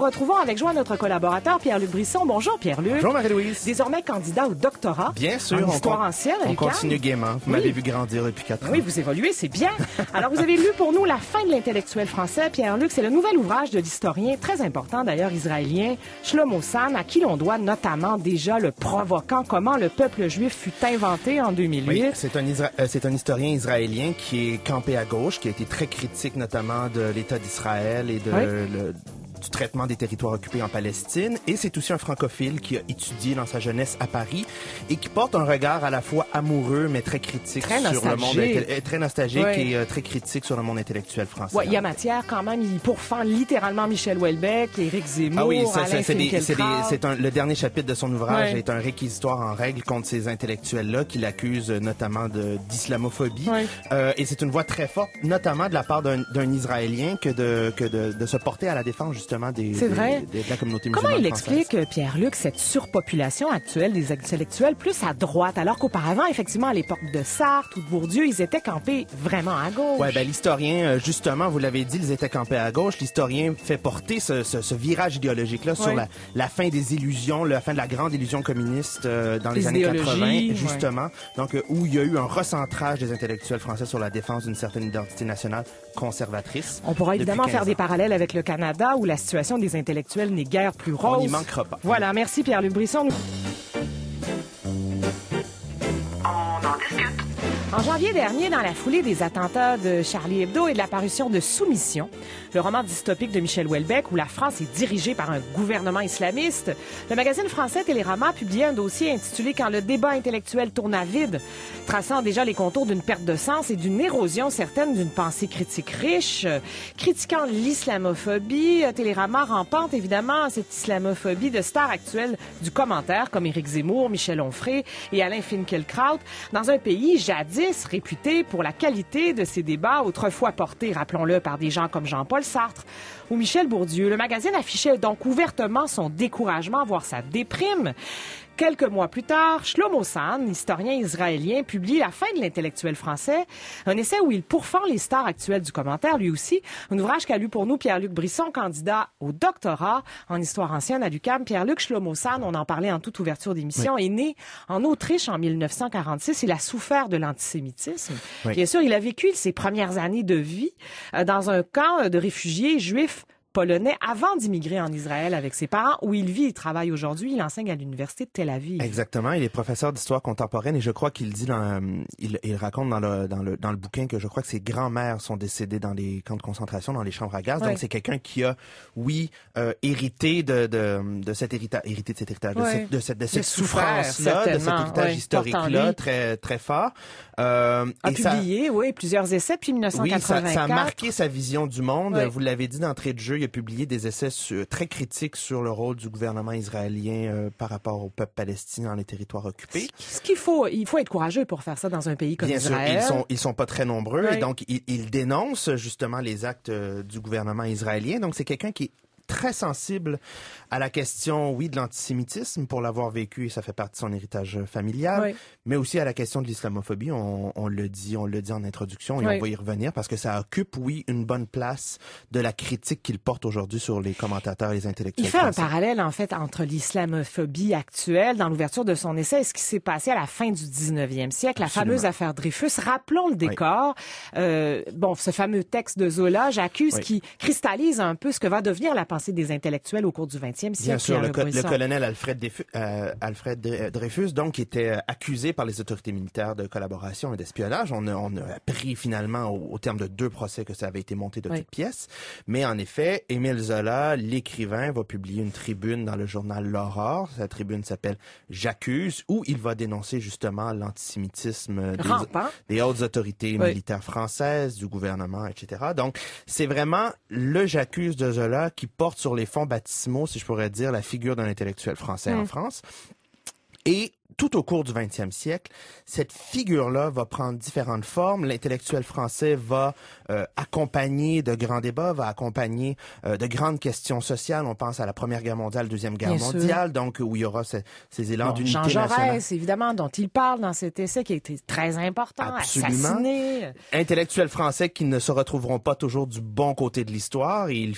retrouvons avec joie notre collaborateur Pierre-Luc Brisson. Bonjour Pierre-Luc. Bonjour Marie-Louise. Désormais candidat au doctorat. Bien sûr. En histoire ancienne à on l'UQAM. continue gaiement. Vous m'avez vu grandir depuis 4 ans. Oui, vous évoluez, c'est bien. Alors, vous avez lu pour nous La fin de l'intellectuel français. Pierre-Luc, c'est le nouvel ouvrage de l'historien, très important d'ailleurs, israélien, Shlomo Zahn, à qui l'on doit notamment déjà le provoquant comment le peuple juif fut inventé en 2008. Oui, c'est un historien israélien qui est campé à gauche, qui a été très critique notamment de l'État d'Israël et du traitement des territoires occupés en Palestine. Et c'est aussi un francophile qui a étudié dans sa jeunesse à Paris et qui porte un regard à la fois amoureux mais très critique sur le monde, très nostalgique et très critique sur le monde intellectuel français. Ouais, il y a matière quand même, il pourfend littéralement Michel Houellebecq, Éric Zemmour, ah oui, Alain Finkielkraut. le dernier chapitre de son ouvrage est un réquisitoire en règle contre ces intellectuels-là qui l'accusent notamment d'islamophobie. Et c'est une voix très forte, notamment de la part d'un Israélien que de se porter à la défense justement de la communauté musulmane. Comment il française. explique, Pierre-Luc, cette surpopulation actuelle des intellectuels plus à droite, alors qu'auparavant, effectivement, à l'époque de Sartre ou de Bourdieu, ils étaient campés vraiment à gauche? Ouais, ben l'historien, justement, vous l'avez dit, ils étaient campés à gauche. L'historien fait porter ce virage idéologique-là sur la fin des illusions, la fin de la grande illusion communiste dans les années 80, justement. Donc, où il y a eu un recentrage des intellectuels français sur la défense d'une certaine identité nationale conservatrice. On pourra évidemment faire des parallèles avec le Canada, où la situation des intellectuels n'est guère plus rose. On n'y manquera pas. Voilà, merci Pierre-Luc Brisson. En janvier dernier, dans la foulée des attentats de Charlie Hebdo et de la parution de Soumission, le roman dystopique de Michel Houellebecq, où la France est dirigée par un gouvernement islamiste, le magazine français Télérama publiait un dossier intitulé « Quand le débat intellectuel tourne à vide », traçant déjà les contours d'une perte de sens et d'une érosion certaine d'une pensée critique riche. Critiquant l'islamophobie, Télérama rampante évidemment cette islamophobie de stars actuelles du commentaire, comme Éric Zemmour, Michel Onfray et Alain Finkielkraut, dans un pays jadis réputé pour la qualité de ses débats, autrefois portés, rappelons-le, par des gens comme Jean-Paul Sartre ou Michel Bourdieu. Le magazine affichait donc ouvertement son découragement, voire sa déprime. Quelques mois plus tard, Shlomo Zahn, historien israélien, publie La fin de l'intellectuel français, un essai où il pourfend les stars actuelles du commentaire, lui aussi, un ouvrage qu'a lu pour nous Pierre-Luc Brisson, candidat au doctorat en histoire ancienne à l'UQAM. Pierre-Luc, Shlomo Zahn, on en parlait en toute ouverture d'émission, est né en Autriche en 1946. Il a souffert de l'antisémitisme. Bien sûr, il a vécu ses premières années de vie dans un camp de réfugiés juifs polonais avant d'immigrer en Israël avec ses parents, où il vit et travaille aujourd'hui. Il enseigne à l'université de Tel Aviv. Exactement. Il est professeur d'histoire contemporaine et je crois qu'il dit il raconte dans le bouquin que je crois que ses grands-mères sont décédées dans les camps de concentration, dans les chambres à gaz. Donc c'est quelqu'un qui a, hérité de cet héritage, de cette souffrance-là, de cet héritage historique-là, très, très fort. A publié, plusieurs essais depuis 1984. Oui, ça a marqué sa vision du monde. Vous l'avez dit d'entrée de jeu, il a publié des essais très critiques sur le rôle du gouvernement israélien par rapport au peuple palestinien dans les territoires occupés. Il faut être courageux pour faire ça dans un pays comme Israël. Bien sûr, ils sont pas très nombreux et donc il dénonce justement les actes du gouvernement israélien. Donc c'est quelqu'un qui est très sensible à la question, de l'antisémitisme pour l'avoir vécu et ça fait partie de son héritage familial, mais aussi à la question de l'islamophobie. On le dit en introduction et on va y revenir parce que ça occupe, une bonne place de la critique qu'il porte aujourd'hui sur les commentateurs et les intellectuels. Il fait français. un parallèle, en fait, entre l'islamophobie actuelle dans l'ouverture de son essai et ce qui s'est passé à la fin du 19e siècle, la fameuse affaire Dreyfus. Rappelons le décor. Ce fameux texte de Zola, J'accuse, qui cristallise un peu ce que va devenir la pensée des intellectuels au cours du 20e siècle. Bien sûr, le colonel Alfred Dreyfus, donc, était accusé par les autorités militaires de collaboration et d'espionnage. On a appris finalement, au terme de 2 procès, que ça avait été monté de toutes pièces. Mais en effet, Émile Zola, l'écrivain, va publier une tribune dans le journal L'Aurore. Sa tribune s'appelle J'accuse, où il va dénoncer justement l'antisémitisme des hautes autorités militaires françaises, du gouvernement, etc. Donc, c'est vraiment le J'accuse de Zola qui porte sur les fonds baptismaux, si je pourrais dire, la figure d'un intellectuel français en France. Et tout au cours du 20e siècle, cette figure-là va prendre différentes formes. L'intellectuel français va accompagner de grands débats, va accompagner de grandes questions sociales. On pense à la Première Guerre mondiale, Deuxième Guerre mondiale, donc où il y aura ces élans d'unité nationale. Jean Jaurès, évidemment, dont il parle dans cet essai qui a été très important, assassiné. Intellectuels français qui ne se retrouveront pas toujours du bon côté de l'histoire. Il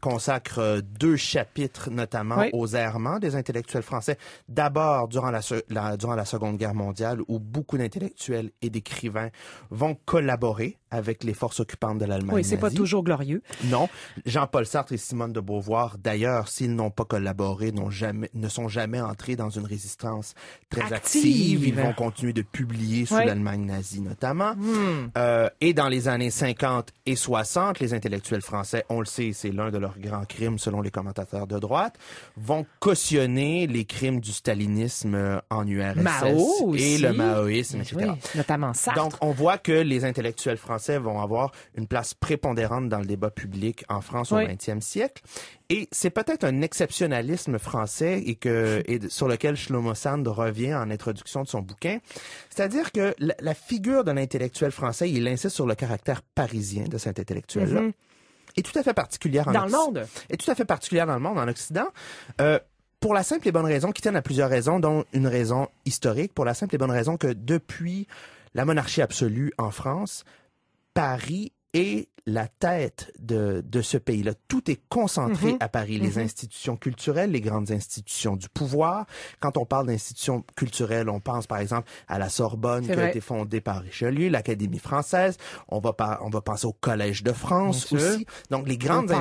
consacre 2 chapitres notamment aux errements des intellectuels français. D'abord, durant la Seconde Guerre mondiale, où beaucoup d'intellectuels et d'écrivains vont collaborer avec les forces occupantes de l'Allemagne nazie. Oui, c'est pas toujours glorieux. Non. Jean-Paul Sartre et Simone de Beauvoir, d'ailleurs, s'ils n'ont pas collaboré, ne sont jamais entrés dans une résistance très active. Ils vont continuer de publier sous l'Allemagne nazie, notamment. Et dans les années 50 et 60, les intellectuels français, on le sait, c'est l'un de leurs grands crimes, selon les commentateurs de droite, vont cautionner les crimes du stalinisme en URSS Mao et aussi. le maoïsme, etc. Oui, notamment Sartre. Donc, on voit que les intellectuels français vont avoir une place prépondérante dans le débat public en France au 20e siècle. Et c'est peut-être un exceptionnalisme français et sur lequel Shlomo Sand revient en introduction de son bouquin. C'est-à-dire que la figure d'un intellectuel français, il insiste sur le caractère parisien de cet intellectuel-là. Est tout à fait particulière dans le monde. Est tout à fait particulière dans le monde, en Occident. Pour la simple et bonne raison, qui tiennent à plusieurs raisons, dont une raison historique, pour la simple et bonne raison que depuis la monarchie absolue en France, Paris est la tête de ce pays-là. Tout est concentré à Paris. Les institutions culturelles, les grandes institutions du pouvoir. Quand on parle d'institutions culturelles, on pense par exemple à la Sorbonne qui a été fondée par Richelieu, l'Académie française. On va penser au Collège de France aussi. Donc les grandes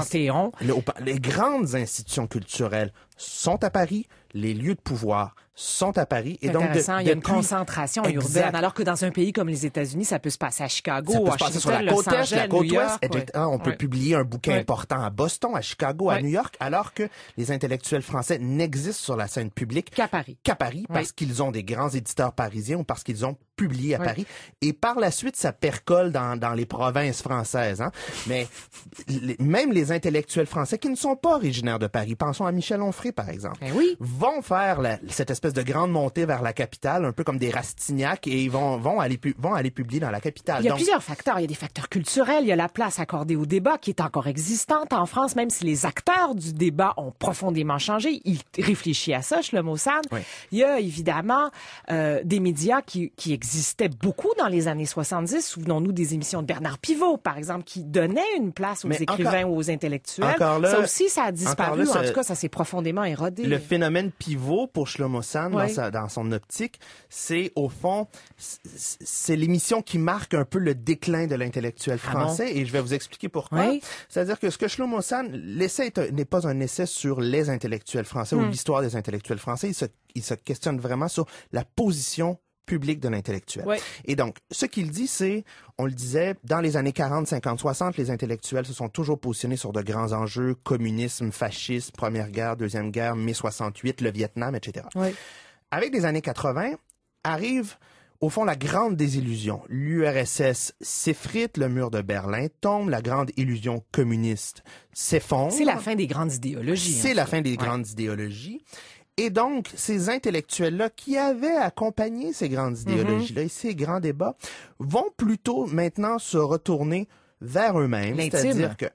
institutions culturelles sont à Paris. Les lieux de pouvoir sont à Paris. C'est intéressant, il y a une concentration urbaine, alors que dans un pays comme les États-Unis, ça peut se passer à Chicago, ça peut se passer sur la côte est, la côte ouest. On peut publier un bouquin important à Boston, à Chicago, à New York, alors que les intellectuels français n'existent sur la scène publique qu'à Paris. Parce qu'ils ont des grands éditeurs parisiens ou parce qu'ils ont publié à Paris. Et par la suite, ça percole dans les provinces françaises. Hein. Mais même les intellectuels français qui ne sont pas originaires de Paris, pensons à Michel Onfray, par exemple, vont faire cette espèce de grande montée vers la capitale, un peu comme des Rastignac, et ils vont aller publier dans la capitale. Il y a plusieurs facteurs. Il y a des facteurs culturels. Il y a la place accordée au débat qui est encore existante en France, même si les acteurs du débat ont profondément changé. Ils réfléchissent à ça, Shlomo Sand. Il y a évidemment des médias qui existaient beaucoup dans les années 70. Souvenons-nous des émissions de Bernard Pivot, par exemple, qui donnaient une place aux écrivains ou aux intellectuels. Ça aussi, ça a disparu. En tout cas, ça s'est profondément érodé. Le phénomène pivot pour Shlomo Sand, dans son optique, c'est au fond, c'est l'émission qui marque un peu le déclin de l'intellectuel français. Et je vais vous expliquer pourquoi. C'est-à-dire que ce que Shlomo Sand, l'essai n'est pas un essai sur les intellectuels français ou l'histoire des intellectuels français. Il se questionne vraiment sur la position public de l'intellectuel. Et donc, ce qu'il dit, c'est, on le disait, dans les années 40, 50, 60, les intellectuels se sont toujours positionnés sur de grands enjeux, communisme, fascisme, Première Guerre, Deuxième Guerre, mai 68, le Vietnam, etc. Avec les années 80, arrive, au fond, la grande désillusion. L'URSS s'effrite, le mur de Berlin tombe, la grande illusion communiste s'effondre. C'est la fin des grandes idéologies. C'est la fin des grandes idéologies. Et donc, ces intellectuels-là qui avaient accompagné ces grandes idéologies-là et ces grands débats vont plutôt maintenant se retourner vers eux-mêmes, c'est-à-dire que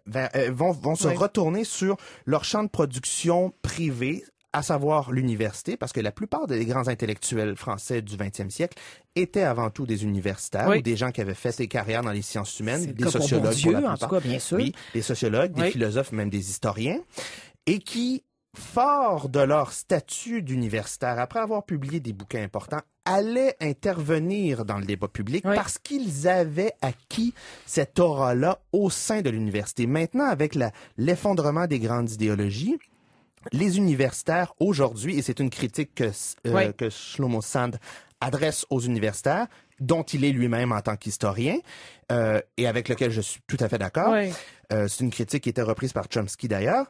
vont se retourner sur leur champ de production privé, à savoir l'université, parce que la plupart des grands intellectuels français du 20e siècle étaient avant tout des universitaires ou des gens qui avaient fait des carrières dans les sciences humaines, des sociologues pour la plupart. En tout cas, bien sûr. Oui, des sociologues, des philosophes, même des historiens, et qui, forts de leur statut d'universitaire, après avoir publié des bouquins importants, allaient intervenir dans le débat public parce qu'ils avaient acquis cette aura-là au sein de l'université. Maintenant, avec l'effondrement des grandes idéologies, les universitaires aujourd'hui, et c'est une critique que Shlomo Sand adresse aux universitaires, dont il est lui-même en tant qu'historien, et avec lequel je suis tout à fait d'accord. Oui. C'est une critique qui était reprise par Chomsky d'ailleurs.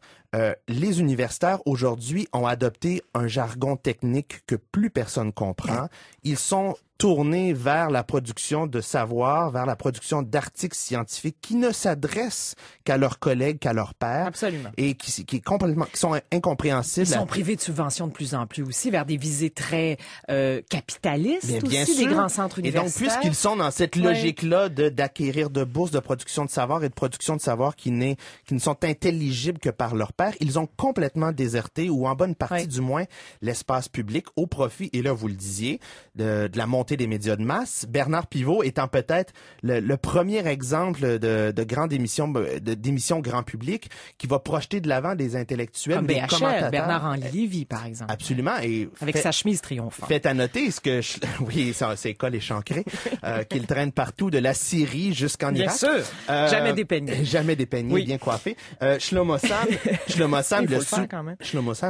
Les universitaires aujourd'hui ont adopté un jargon technique que plus personne comprend. Ils sont tournés vers la production de savoir, vers la production d'articles scientifiques qui ne s'adressent qu'à leurs collègues, qu'à leurs pairs. Absolument. Et qui sont incompréhensibles. Ils sont privés de subventions de plus en plus aussi vers des visées très capitalistes bien aussi, sûr. des grands centres universitaires. Et donc, puisqu'ils sont dans cette logique-là d'acquérir de bourses de production de savoir et de production de savoir qui ne sont intelligibles que par leurs pairs, ils ont complètement déserté, ou en bonne partie du moins, l'espace public au profit, et là, vous le disiez, de la montée des médias de masse. Bernard Pivot étant peut-être le premier exemple de grande émission, d'émission grand public qui va projeter de l'avant des intellectuels, comme des commentateurs. Bernard-Henri Lévy, par exemple. Absolument. Et avec sa chemise triomphante. Fait à noter oui, c'est col échancré, qu'il traîne partout de la Syrie jusqu'en Irak. Bien sûr. Jamais dépeignés. Jamais dépeignés, bien coiffés. Shlomo Sand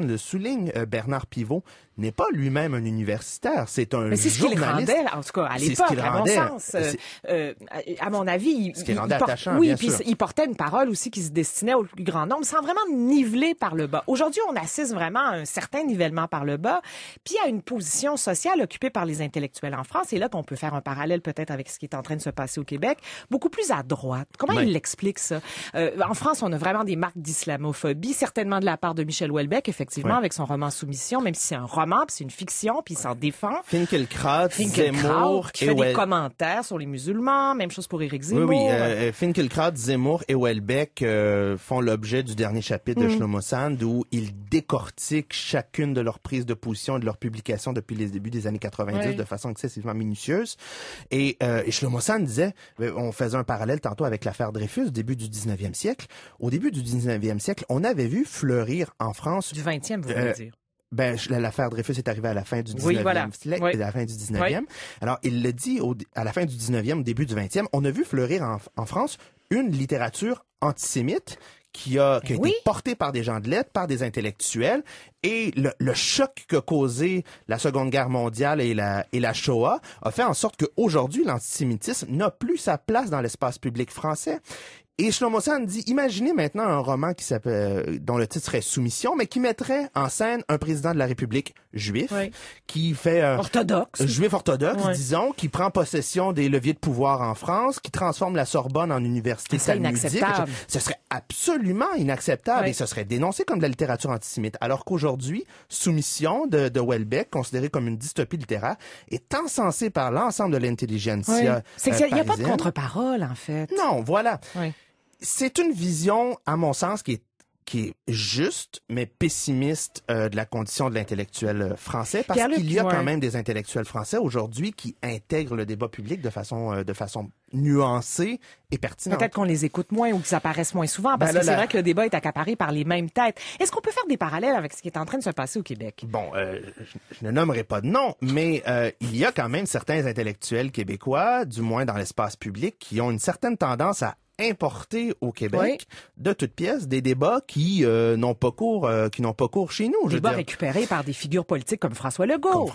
le souligne, Bernard Pivot n'est pas lui-même un universitaire, c'est un journaliste. C'est ce qu'il rendait, en tout cas, à l'époque, à mon sens. À mon avis, ce qui rendait attachant, oui, bien puis sûr. il portait une parole aussi qui se destinait au plus grand nombre, sans vraiment niveler par le bas. Aujourd'hui, on assiste vraiment à un certain nivellement par le bas, puis à une position sociale occupée par les intellectuels en France. Et là qu'on peut faire un parallèle peut-être avec ce qui est en train de se passer au Québec, beaucoup plus à droite. Comment il l'explique, ça? En France, on a vraiment des marques d'islamophobie, certainement de la part de Michel Houellebecq, effectivement, avec son roman Soumission, même si c'est un roman, puis c'est une fiction, puis il s'en défend. Finkielkraut, Zemmour qui fait des commentaires sur les musulmans, même chose pour Éric Zemmour. Oui. Finkielkraut, Zemmour et Houellebecq font l'objet du dernier chapitre de Shlomo Sand, où ils décortiquent chacune de leurs prises de position et de leurs publications depuis les débuts des années 90 de façon excessivement minutieuse. Et Shlomo Sand disait, on faisait un parallèle tantôt avec l'affaire Dreyfus, début du 19e siècle. Au début du 19e siècle, on avait vu fleurir en France... Du 20e, vous voulez dire. L'affaire Dreyfus est arrivée à la fin du 19e siècle, à la fin du 19e. Oui. Alors, il le dit à la fin du 19e, au début du 20e, on a vu fleurir en France une littérature antisémite qui a été portée par des gens de lettres, par des intellectuels, et le choc qu'a causé la Seconde Guerre mondiale et la Shoah a fait en sorte qu'aujourd'hui, l'antisémitisme n'a plus sa place dans l'espace public français. Et Shlomo Sand dit, imaginez maintenant un roman dont le titre serait Soumission, mais qui mettrait en scène un président de la République juif, qui fait juif orthodoxe, disons, qui prend possession des leviers de pouvoir en France, qui transforme la Sorbonne en université talmudique. Ce serait absolument inacceptable et ce serait dénoncé comme de la littérature antisémite. Alors qu'aujourd'hui, Soumission de Houellebecq, considéré comme une dystopie littéraire, est encensé par l'ensemble de l'intelligentsia. C'est qu'il n'y a pas de contre-parole, en fait. Non, voilà. C'est une vision, à mon sens, qui est juste, mais pessimiste de la condition de l'intellectuel français, parce qu'il y a quand même des intellectuels français aujourd'hui qui intègrent le débat public de façon nuancée et pertinente. Peut-être qu'on les écoute moins ou qu'ils apparaissent moins souvent, parce que c'est vrai que le débat est accaparé par les mêmes têtes. Est-ce qu'on peut faire des parallèles avec ce qui est en train de se passer au Québec? Bon, je ne nommerai pas de nom, mais il y a quand même certains intellectuels québécois, du moins dans l'espace public, qui ont une certaine tendance à importer au Québec de toutes pièces des débats qui n'ont pas cours chez nous. Débats récupérés par des figures politiques comme François Legault.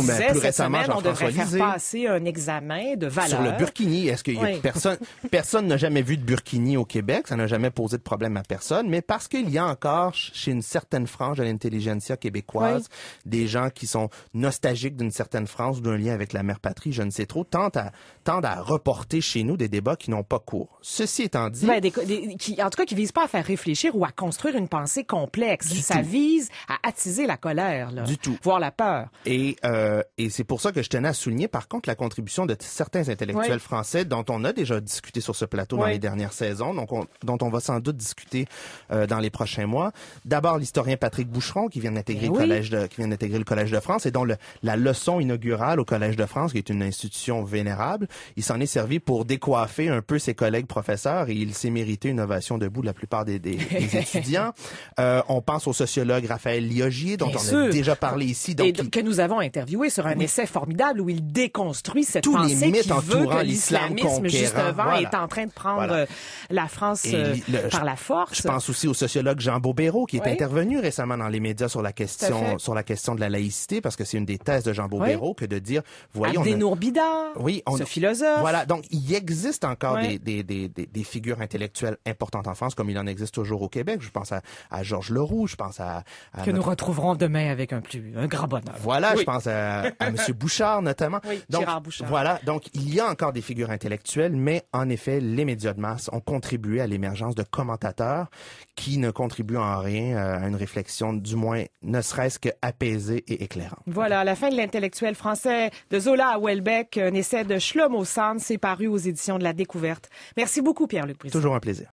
Mais plus récemment Jean-François Lisée. On devrait faire passer un examen de valeur. Sur le burkini. Est-ce qu'il y a personne n'a jamais vu de burkini au Québec, ça n'a jamais posé de problème à personne, mais parce qu'il y a encore chez une certaine frange de l'intelligentsia québécoise des gens qui sont nostalgiques d'une certaine France ou d'un lien avec la mère patrie, je ne sais trop, tendent à reporter chez nous des débats qui n'ont pas cours. Ceci étant dit... qui visent pas à faire réfléchir ou à construire une pensée complexe. Ça vise à attiser la colère, là. Du tout. Voire la peur. Et c'est pour ça que je tenais à souligner, par contre, la contribution de certains intellectuels français dont on a déjà discuté sur ce plateau dans les dernières saisons, dont on va sans doute discuter dans les prochains mois. D'abord, l'historien Patrick Boucheron, qui vient d'intégrer le Collège de France et dont la leçon inaugurale au Collège de France, qui est une institution vénérable, il s'en est servi pour décoiffer un peu ses collègues professeur et il s'est mérité une ovation debout de la plupart des étudiants. On pense au sociologue Raphaël Liogier, dont on a déjà parlé ici. Donc, que nous avons interviewé sur un essai formidable où il déconstruit cette tous pensée les mythes qui veut entourant que l'islam l'islamisme conquérant, justement est en train de prendre la France par la force. Je pense aussi au sociologue Jean Bobéro qui est intervenu récemment dans les médias sur la question de la laïcité, parce que c'est une des thèses de Jean Bobéro que de dire, voyez, Abdenour Bida, ce philosophe. Voilà, donc il existe encore des figures intellectuelles importantes en France, comme il en existe toujours au Québec. Je pense à Georges Leroux, je pense à que nous retrouverons demain avec un grand bonheur. Voilà, je pense à M. Bouchard notamment. Oui, donc, Gérard Bouchard. Voilà, donc il y a encore des figures intellectuelles, mais en effet, les médias de masse ont contribué à l'émergence de commentateurs qui ne contribuent en rien à une réflexion, du moins ne serait-ce que apaisée et éclairante. Voilà, à la fin de l'intellectuel français de Zola à Houellebecq, un essai de Shlomo Sand, c'est paru aux éditions de La Découverte. Merci beaucoup, Pierre-Luc Brisson. Toujours un plaisir.